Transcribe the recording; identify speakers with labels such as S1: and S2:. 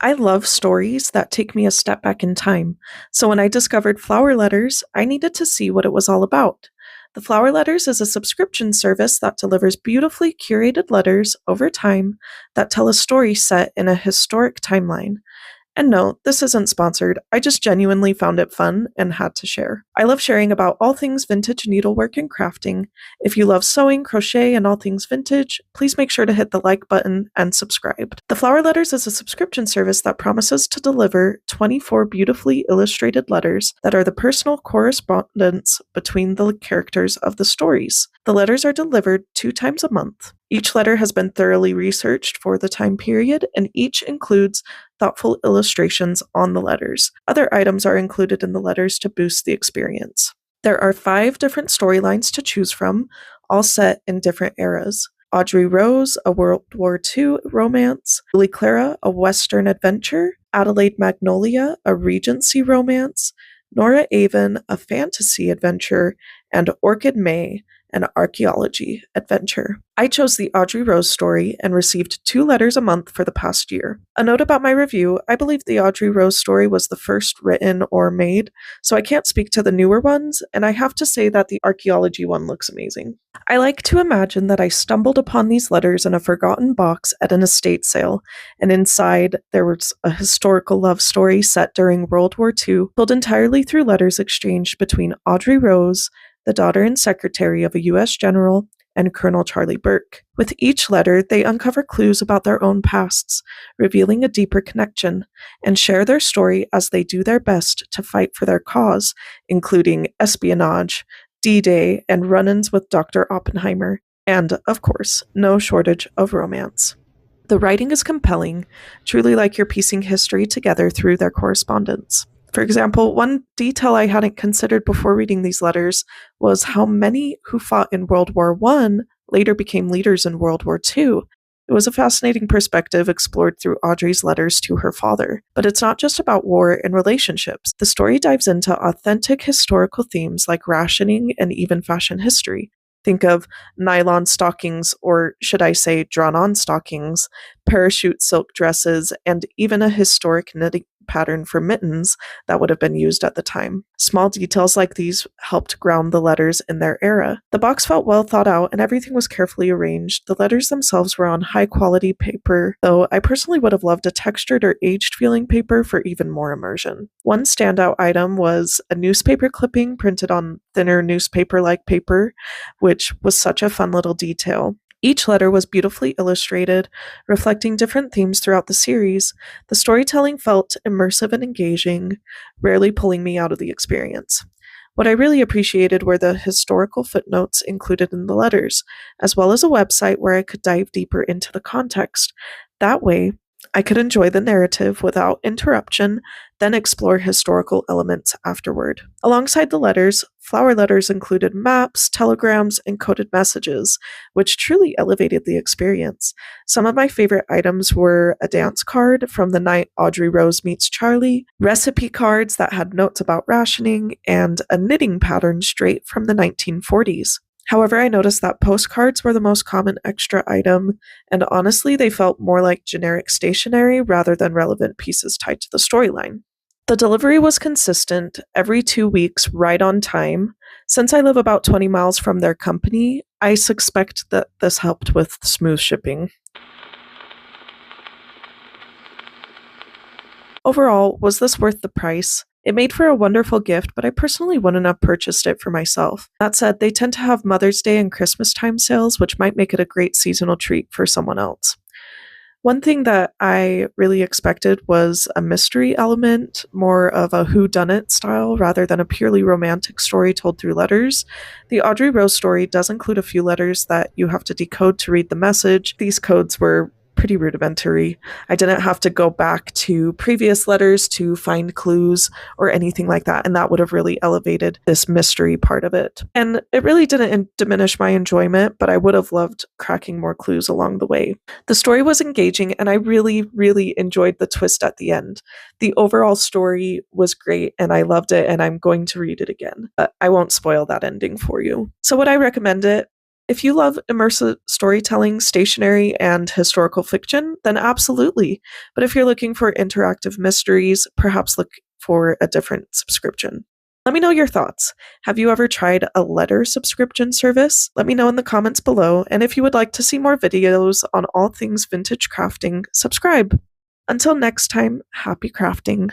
S1: I love stories that take me a step back in time, so when I discovered Flower Letters, I needed to see what it was all about. The Flower Letters is a subscription service that delivers beautifully curated letters over time that tell a story set in a historic timeline. And no, this isn't sponsored. I just genuinely found it fun and had to share. I love sharing about all things vintage needlework and crafting. If you love sewing, crochet, and all things vintage, please make sure to hit the like button and subscribe. The Flower Letters is a subscription service that promises to deliver 24 beautifully illustrated letters that are the personal correspondence between the characters of the stories. The letters are delivered 2 times a month. Each letter has been thoroughly researched for the time period, and each includes thoughtful illustrations on the letters. Other items are included in the letters to boost the experience. There are 5 different storylines to choose from, all set in different eras. Audrey Rose, a World War II romance, Lily Clara, a Western adventure, Adelaide Magnolia, a Regency romance, Nora Avon, a fantasy adventure, and Orchid May, an archaeology adventure. I chose the Audrey Rose story and received 2 letters a month for the past year. A note about my review, I believe the Audrey Rose story was the first written or made, so I can't speak to the newer ones, and I have to say that the archaeology one looks amazing. I like to imagine that I stumbled upon these letters in a forgotten box at an estate sale, and inside there was a historical love story set during World War II, told entirely through letters exchanged between Audrey Rose, the daughter and secretary of a U.S. general, and Colonel Charlie Burke. With each letter, they uncover clues about their own pasts, revealing a deeper connection, and share their story as they do their best to fight for their cause, including espionage, D-Day, and run-ins with Dr. Oppenheimer, and, of course, no shortage of romance. The writing is compelling, truly like you're piecing history together through their correspondence. For example, one detail I hadn't considered before reading these letters was how many who fought in World War I later became leaders in World War II. It was a fascinating perspective explored through Audrey's letters to her father. But it's not just about war and relationships. The story dives into authentic historical themes like rationing and even fashion history. Think of nylon stockings, or should I say drawn-on stockings, parachute silk dresses, and even a historic knitting pattern for mittens that would have been used at the time. Small details like these helped ground the letters in their era. The box felt well thought out and everything was carefully arranged. The letters themselves were on high-quality paper, though I personally would have loved a textured or aged-feeling paper for even more immersion. One standout item was a newspaper clipping printed on thinner newspaper-like paper, which was such a fun little detail. Each letter was beautifully illustrated, reflecting different themes throughout the series. The storytelling felt immersive and engaging, rarely pulling me out of the experience. What I really appreciated were the historical footnotes included in the letters, as well as a website where I could dive deeper into the context. That way, I could enjoy the narrative without interruption, then explore historical elements afterward. Alongside the letters, Flower Letters included maps, telegrams, and coded messages, which truly elevated the experience. Some of my favorite items were a dance card from the night Audrey Rose meets Charlie, recipe cards that had notes about rationing, and a knitting pattern straight from the 1940s. However, I noticed that postcards were the most common extra item, and honestly, they felt more like generic stationery rather than relevant pieces tied to the storyline. The delivery was consistent, every 2 weeks, right on time. Since I live about 20 miles from their company, I suspect that this helped with smooth shipping. Overall, was this worth the price? It made for a wonderful gift, but I personally wouldn't have purchased it for myself. That said, they tend to have Mother's Day and Christmas time sales, which might make it a great seasonal treat for someone else. One thing that I really expected was a mystery element, more of a whodunit style rather than a purely romantic story told through letters. The Audrey Rose story does include a few letters that you have to decode to read the message. These codes were pretty rudimentary. I didn't have to go back to previous letters to find clues or anything like that, and that would have really elevated this mystery part of it. And it really didn't diminish my enjoyment, but I would have loved cracking more clues along the way. The story was engaging, and I really, really enjoyed the twist at the end. The overall story was great, and I loved it, and I'm going to read it again. But I won't spoil that ending for you. So would I recommend it? If you love immersive storytelling, stationery, and historical fiction, then absolutely. But if you're looking for interactive mysteries, perhaps look for a different subscription. Let me know your thoughts. Have you ever tried a letter subscription service? Let me know in the comments below, and if you would like to see more videos on all things vintage crafting, subscribe. Until next time, happy crafting.